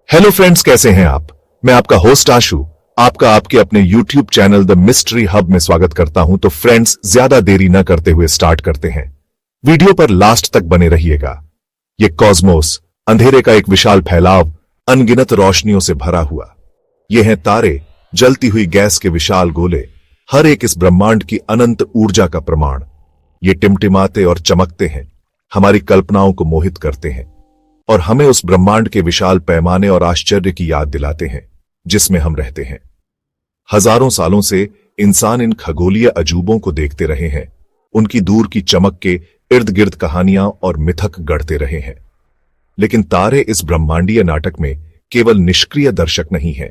Hello friends, कैसे हैं आप। मैं आपका होस्ट आशु आपका आपके अपने YouTube channel the mystery hub में स्वागत करता हूं। तो फ्रेंड्स, ज्यादा देरी न करते हुए स्टार्ट करते हैं। वीडियो पर लास्ट तक बने रहिएगा। ये कॉस्मोस, अंधेरे का एक विशाल फैलाव, अनगिनत रोशनियों से भरा हुआ। ये हैं तारे, जलती हुई गैस के विशाल गोले, हर एक इस ब्रह्मांड की अनंत ऊर्जा का प्रमाण। ये टिमटिमाते और चमकते हैं, हमारी कल्पनाओं को मोहित करते हैं और हमें उस ब्रह्मांड के विशाल पैमाने और आश्चर्य की याद दिलाते हैं जिसमें हम रहते हैं। हजारों सालों से इंसान इन खगोलीय अजूबों को देखते रहे हैं, उनकी दूर की चमक के इर्द गिर्द कहानियां और मिथक गढ़ते रहे हैं। लेकिन तारे इस ब्रह्मांडीय नाटक में केवल निष्क्रिय दर्शक नहीं हैं।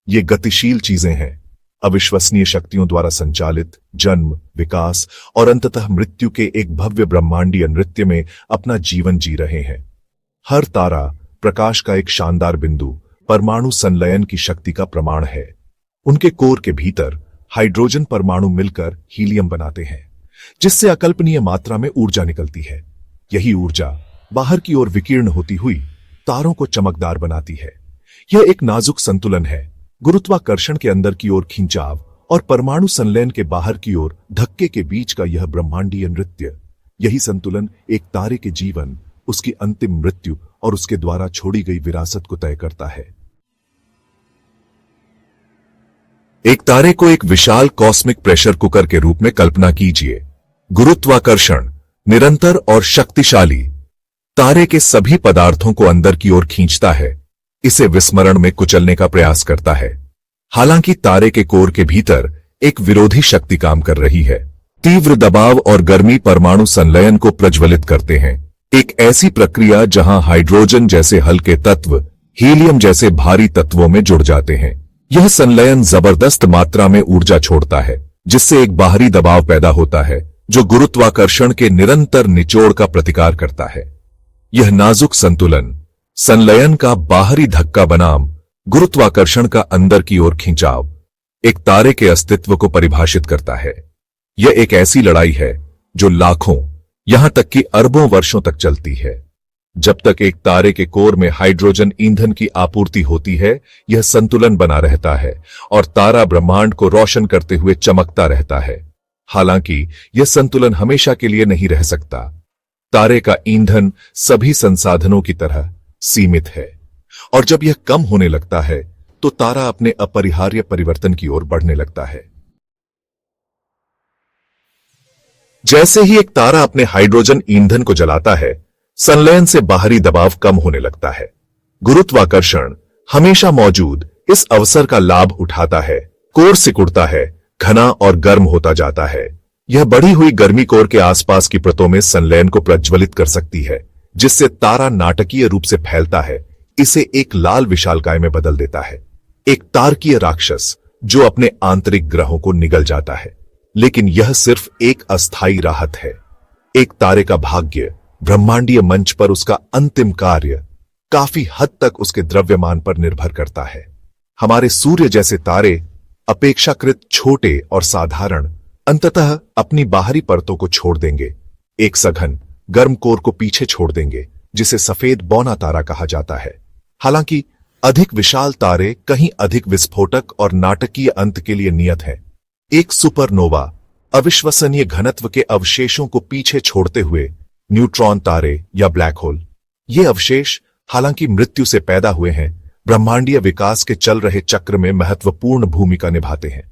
ये गतिशील चीजें हैं, अविश्वसनीय शक्तियों द्वारा संचालित, जन्म, विकास और अंततः मृत्यु के एक भव्य ब्रह्मांडीय नृत्य में अपना जीवन जी रहे हैं। हर तारा प्रकाश का एक शानदार बिंदु, परमाणु संलयन की शक्ति का प्रमाण है। उनके कोर के भीतर हाइड्रोजन परमाणु मिलकर हीलियम बनाते हैं, जिससे अकल्पनीय मात्रा में ऊर्जा निकलती है। यही ऊर्जा बाहर की ओर विकीर्ण होती हुई तारों को चमकदार बनाती है। यह एक नाजुक संतुलन है, गुरुत्वाकर्षण के अंदर की ओर खिंचाव और परमाणु संलयन के बाहर की ओर धक्के के बीच का यह ब्रह्मांडीय नृत्य। यही संतुलन एक तारे के जीवन, उसकी अंतिम मृत्यु और उसके द्वारा छोड़ी गई विरासत को तय करता है। एक तारे को एक विशाल कॉस्मिक प्रेशर कुकर के रूप में कल्पना कीजिए। गुरुत्वाकर्षण निरंतर और शक्तिशाली, तारे के सभी पदार्थों को अंदर की ओर खींचता है, इसे विस्मरण में कुचलने का प्रयास करता है। हालांकि तारे के कोर के भीतर एक विरोधी शक्ति काम कर रही है। तीव्र दबाव और गर्मी परमाणु संलयन को प्रज्वलित करते हैं, एक ऐसी प्रक्रिया जहां हाइड्रोजन जैसे हल्के तत्व हीलियम जैसे भारी तत्वों में जुड़ जाते हैं। यह संलयन जबरदस्त मात्रा में ऊर्जा छोड़ता है, जिससे एक बाहरी दबाव पैदा होता है जो गुरुत्वाकर्षण के निरंतर निचोड़ का प्रतिकार करता है। यह नाजुक संतुलन, संलयन का बाहरी धक्का बनाम गुरुत्वाकर्षण का अंदर की ओर खिंचाव, एक तारे के अस्तित्व को परिभाषित करता है। यह एक ऐसी लड़ाई है जो लाखों, यहां तक कि अरबों वर्षों तक चलती है। जब तक एक तारे के कोर में हाइड्रोजन ईंधन की आपूर्ति होती है, यह संतुलन बना रहता है और तारा ब्रह्मांड को रोशन करते हुए चमकता रहता है। हालांकि यह संतुलन हमेशा के लिए नहीं रह सकता। तारे का ईंधन सभी संसाधनों की तरह सीमित है और जब यह कम होने लगता है तो तारा अपने अपरिहार्य परिवर्तन की ओर बढ़ने लगता है। जैसे ही एक तारा अपने हाइड्रोजन ईंधन को जलाता है, संलयन से बाहरी दबाव कम होने लगता है। गुरुत्वाकर्षण हमेशा मौजूद इस अवसर का लाभ उठाता है, कोर सिकुड़ता है, घना और गर्म होता जाता है। यह बढ़ी हुई गर्मी कोर के आसपास की परतों में संलयन को प्रज्वलित कर सकती है, जिससे तारा नाटकीय रूप से फैलता है, इसे एक लाल विशालकाय में बदल देता है। एक तारकीय राक्षस जो अपने आंतरिक ग्रहों को निगल जाता है। लेकिन यह सिर्फ एक अस्थायी राहत है। एक तारे का भाग्य ब्रह्मांडीय मंच पर उसका अंतिम कार्य काफी हद तक उसके द्रव्यमान पर निर्भर करता है। हमारे सूर्य जैसे तारे अपेक्षाकृत छोटे और साधारण अंततः अपनी बाहरी परतों को छोड़ देंगे, एक सघन गर्म कोर को पीछे छोड़ देंगे, जिसे सफेद बौना तारा कहा जाता है। हालांकि अधिक विशाल तारे कहीं अधिक विस्फोटक और नाटकीय अंत के लिए नियत हैं। एक सुपरनोवा अविश्वसनीय घनत्व के अवशेषों को पीछे छोड़ते हुए न्यूट्रॉन तारे या ब्लैक होल। ये अवशेष हालांकि मृत्यु से पैदा हुए हैं, ब्रह्मांडीय विकास के चल रहे चक्र में महत्वपूर्ण भूमिका निभाते हैं।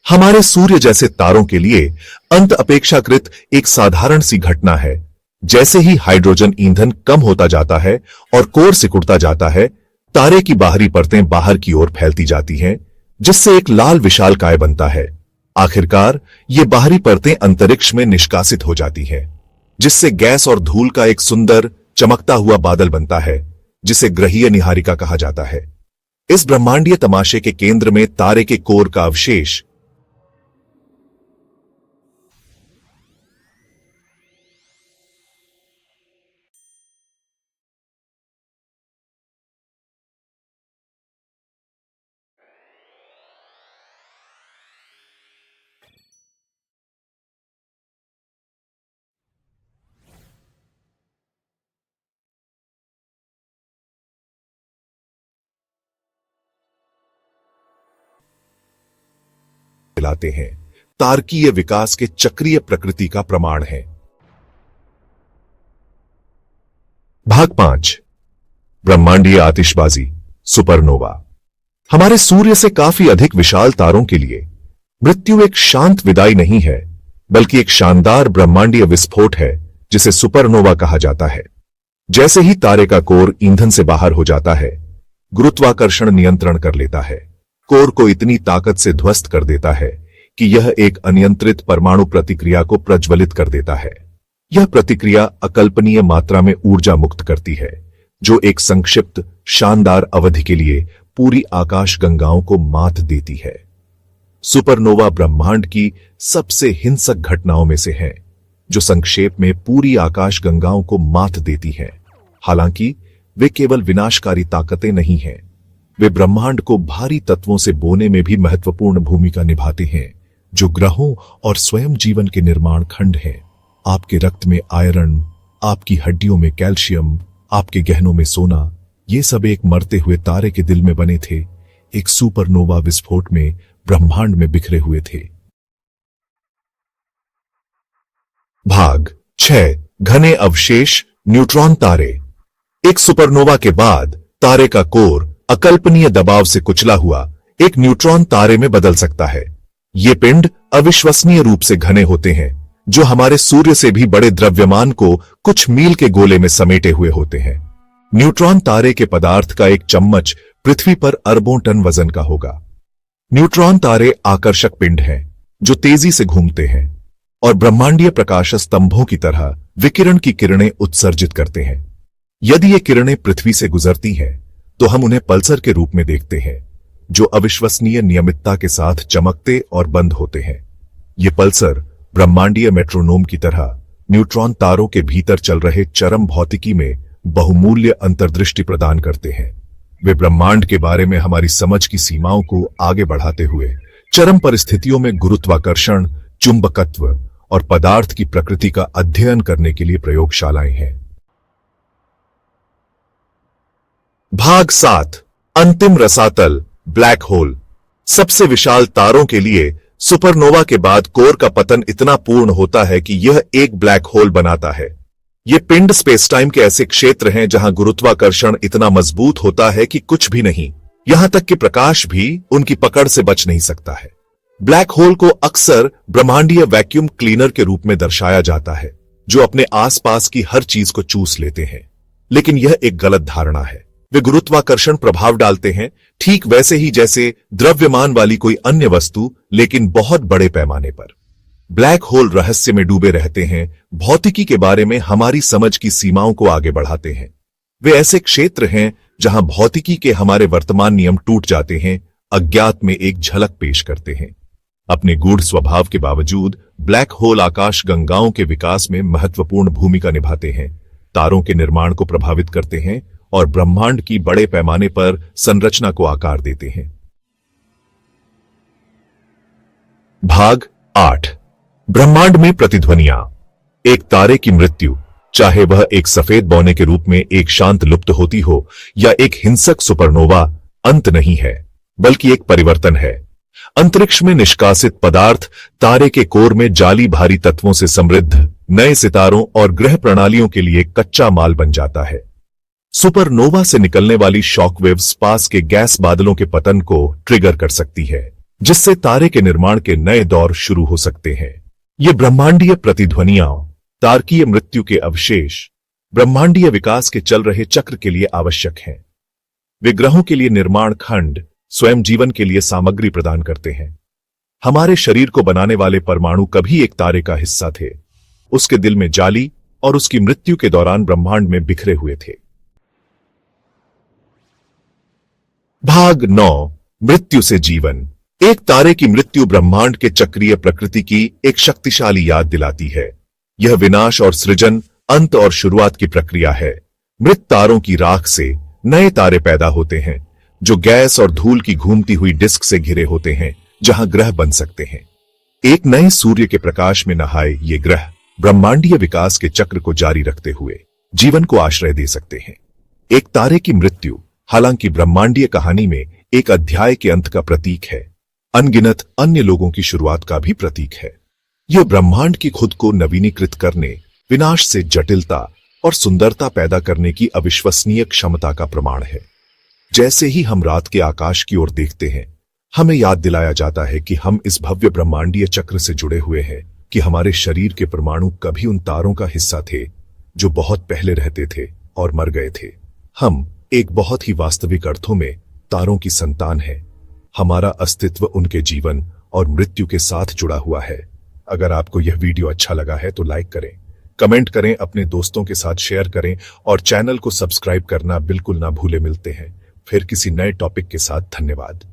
हमारे सूर्य जैसे तारों के लिए अंत अपेक्षाकृत एक साधारण सी घटना है। जैसे ही हाइड्रोजन ईंधन कम होता जाता है और कोर सिकुड़ता जाता है, तारे की बाहरी परतें बाहर की ओर फैलती जाती हैं, जिससे एक लाल विशालकाय बनता है। आखिरकार ये बाहरी परतें अंतरिक्ष में निष्कासित हो जाती हैं, जिससे गैस और धूल का एक सुंदर चमकता हुआ बादल बनता है, जिसे ग्रहीय निहारिका कहा जाता है। इस ब्रह्मांडीय तमाशे के केंद्र में तारे के कोर का अवशेष दिलाते हैं, तारकीय विकास के चक्रीय प्रकृति का प्रमाण है। भाग 5, ब्रह्मांडीय आतिशबाजी, सुपरनोवा। हमारे सूर्य से काफी अधिक विशाल तारों के लिए मृत्यु एक शांत विदाई नहीं है, बल्कि एक शानदार ब्रह्मांडीय विस्फोट है जिसे सुपरनोवा कहा जाता है। जैसे ही तारे का कोर ईंधन से बाहर हो जाता है, गुरुत्वाकर्षण नियंत्रण कर लेता है, कोर को इतनी ताकत से ध्वस्त कर देता है कि यह एक अनियंत्रित परमाणु प्रतिक्रिया को प्रज्वलित कर देता है। यह प्रतिक्रिया अकल्पनीय मात्रा में ऊर्जा मुक्त करती है, जो एक संक्षिप्त शानदार अवधि के लिए पूरी आकाश गंगाओं को मात देती है। सुपरनोवा ब्रह्मांड की सबसे हिंसक घटनाओं में से है, जो संक्षेप में पूरी आकाश गंगाओं को मात देती है। हालांकि वे केवल विनाशकारी ताकतें नहीं हैं, वे ब्रह्मांड को भारी तत्वों से बोने में भी महत्वपूर्ण भूमिका निभाते हैं, जो ग्रहों और स्वयं जीवन के निर्माण खंड हैं। आपके रक्त में आयरन, आपकी हड्डियों में कैल्शियम, आपके गहनों में सोना, ये सब एक मरते हुए तारे के दिल में बने थे, एक सुपरनोवा विस्फोट में ब्रह्मांड में बिखरे हुए थे। भाग 6, घने अवशेष, न्यूट्रॉन तारे। एक सुपरनोवा के बाद तारे का कोर अकल्पनीय दबाव से कुचला हुआ एक न्यूट्रॉन तारे में बदल सकता है। ये पिंड अविश्वसनीय रूप से घने होते हैं, जो हमारे सूर्य से भी बड़े द्रव्यमान को कुछ मील के गोले में समेटे हुए होते हैं। न्यूट्रॉन तारे के पदार्थ का एक चम्मच पृथ्वी पर अरबों टन वजन का होगा। न्यूट्रॉन तारे आकर्षक पिंड हैं, जो तेजी से घूमते हैं और ब्रह्मांडीय प्रकाश स्तंभों की तरह विकिरण की किरणें उत्सर्जित करते हैं। यदि ये किरणें पृथ्वी से गुजरती हैं, तो हम उन्हें पल्सर के रूप में देखते हैं, जो अविश्वसनीय नियमितता के साथ चमकते और बंद होते हैं। ये पल्सर ब्रह्मांडीय मेट्रोनोम की तरह न्यूट्रॉन तारों के भीतर चल रहे चरम भौतिकी में बहुमूल्य अंतर्दृष्टि प्रदान करते हैं। वे ब्रह्मांड के बारे में हमारी समझ की सीमाओं को आगे बढ़ाते हुए चरम परिस्थितियों में गुरुत्वाकर्षण, चुंबकत्व और पदार्थ की प्रकृति का अध्ययन करने के लिए प्रयोगशालाएं हैं। भाग 7, अंतिम रसातल, ब्लैक होल। सबसे विशाल तारों के लिए सुपरनोवा के बाद कोर का पतन इतना पूर्ण होता है कि यह एक ब्लैक होल बनाता है। ये पिंड स्पेस टाइम के ऐसे क्षेत्र हैं जहां गुरुत्वाकर्षण इतना मजबूत होता है कि कुछ भी नहीं, यहां तक कि प्रकाश भी उनकी पकड़ से बच नहीं सकता है। ब्लैक होल को अक्सर ब्रह्मांडीय वैक्यूम क्लीनर के रूप में दर्शाया जाता है, जो अपने आसपास की हर चीज को चूस लेते हैं। लेकिन यह एक गलत धारणा है। वे गुरुत्वाकर्षण प्रभाव डालते हैं, ठीक वैसे ही जैसे द्रव्यमान वाली कोई अन्य वस्तु, लेकिन बहुत बड़े पैमाने पर। ब्लैक होल रहस्य में डूबे रहते हैं, भौतिकी के बारे में हमारी समझ की सीमाओं को आगे बढ़ाते हैं। वे ऐसे क्षेत्र हैं जहां भौतिकी के हमारे वर्तमान नियम टूट जाते हैं, अज्ञात में एक झलक पेश करते हैं। अपने गूढ़ स्वभाव के बावजूद ब्लैक होल आकाश गंगाओं के विकास में महत्वपूर्ण भूमिका निभाते हैं, तारों के निर्माण को प्रभावित करते हैं और ब्रह्मांड की बड़े पैमाने पर संरचना को आकार देते हैं। भाग 8, ब्रह्मांड में प्रतिध्वनियां। एक तारे की मृत्यु, चाहे वह एक सफेद बौने के रूप में एक शांत लुप्त होती हो या एक हिंसक सुपरनोवा, अंत नहीं है, बल्कि एक परिवर्तन है। अंतरिक्ष में निष्कासित पदार्थ तारे के कोर में जाली भारी तत्वों से समृद्ध नए सितारों और ग्रह प्रणालियों के लिए कच्चा माल बन जाता है। सुपरनोवा से निकलने वाली शॉकवेव्स पास के गैस बादलों के पतन को ट्रिगर कर सकती है, जिससे तारे के निर्माण के नए दौर शुरू हो सकते हैं। ये ब्रह्मांडीय प्रतिध्वनियां, तारकीय मृत्यु के अवशेष, ब्रह्मांडीय विकास के चल रहे चक्र के लिए आवश्यक हैं। वे ग्रहों के लिए निर्माण खंड, स्वयं जीवन के लिए सामग्री प्रदान करते हैं। हमारे शरीर को बनाने वाले परमाणु कभी एक तारे का हिस्सा थे, उसके दिल में जाली और उसकी मृत्यु के दौरान ब्रह्मांड में बिखरे हुए थे। भाग 9, मृत्यु से जीवन। एक तारे की मृत्यु ब्रह्मांड के चक्रीय प्रकृति की एक शक्तिशाली याद दिलाती है। यह विनाश और सृजन, अंत और शुरुआत की प्रक्रिया है। मृत तारों की राख से नए तारे पैदा होते हैं, जो गैस और धूल की घूमती हुई डिस्क से घिरे होते हैं, जहां ग्रह बन सकते हैं। एक नए सूर्य के प्रकाश में नहाए ये ग्रह ब्रह्मांडीय विकास के चक्र को जारी रखते हुए जीवन को आश्रय दे सकते हैं। एक तारे की मृत्यु, हालांकि ब्रह्मांडीय कहानी में एक अध्याय के अंत का प्रतीक है, अनगिनत अन्य लोगों की शुरुआत का भी प्रतीक है। यह ब्रह्मांड की खुद को नवीनीकृत करने, विनाश से जटिलता और सुंदरता पैदा करने की अविश्वसनीय क्षमता का प्रमाण है। जैसे ही हम रात के आकाश की ओर देखते हैं, हमें याद दिलाया जाता है कि हम इस भव्य ब्रह्मांडीय चक्र से जुड़े हुए हैं, कि हमारे शरीर के परमाणु कभी उन तारों का हिस्सा थे जो बहुत पहले रहते थे और मर गए थे। हम एक बहुत ही वास्तविक अर्थों में तारों की संतान हैं। हमारा अस्तित्व उनके जीवन और मृत्यु के साथ जुड़ा हुआ है। अगर आपको यह वीडियो अच्छा लगा है तो लाइक करें, कमेंट करें, अपने दोस्तों के साथ शेयर करें और चैनल को सब्सक्राइब करना बिल्कुल ना भूलें। मिलते हैं फिर किसी नए टॉपिक के साथ। धन्यवाद।